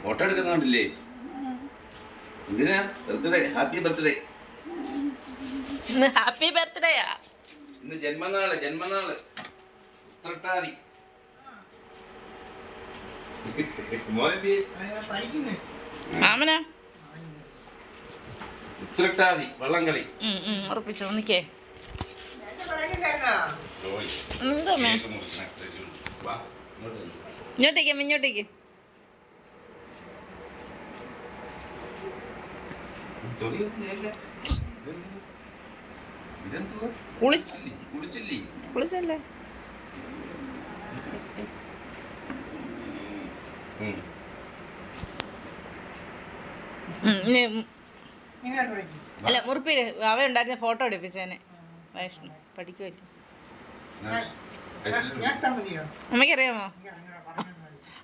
Photo എടുക്കുന്നുണ്ടല്ലേ? എന്തിനാ? Birthday, happy birthday. Happy ബർത്ത്ഡേയാ. ഇന്ന് ജന്മനാള് ഉത്രട്ടാതി. മാമനാ ഉത്രട്ടാതി വള്ളംകളി. ഉറപ്പിച്ചോ നിക്കേ. ഇങ്ങോട്ടേക്ക് കുളിച്ചല്ലേ? അല്ല മുറിപ്പേര് അവ ഉണ്ടായിരുന്ന ഫോട്ടോ എടുപ്പിച്ചേനെ. വൈഷ്ണു പഠിക്കുമല്ലോ. അമ്മയ്ക്കറിയാമോ?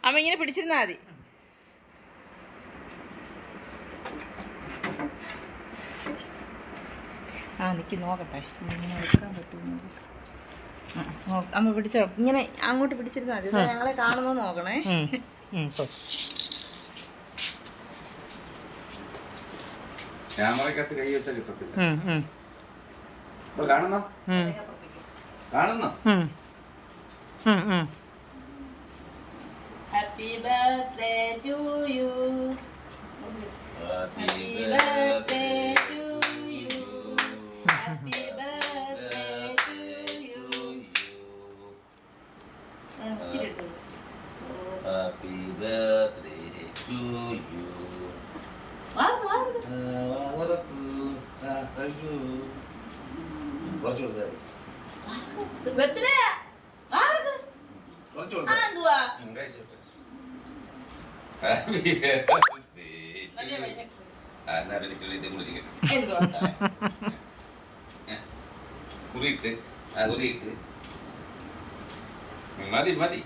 അമ്മ ഇങ്ങനെ പിടിച്ചിരുന്നാ മതി. നിക്ക് നോക്കട്ടെ ഇങ്ങനെ എടുക്കാൻ പറ്റുമോ. അമ്മ പിടിച്ചോ, ഇങ്ങനെ അങ്ങോട്ട് പിടിച്ചിരുന്നാ മതി. ഞങ്ങളെ കാണുന്നോ നോക്കണേ. ക്യാമറക്കകത്ത് കൈ വെച്ചാൽ കിട്ടത്തില്ല. കാണുന്നോ? Happy birthday to you. Happy birthday to you. Happy birthday to you. Happy birthday to you. കുറിയിട്ട് മതി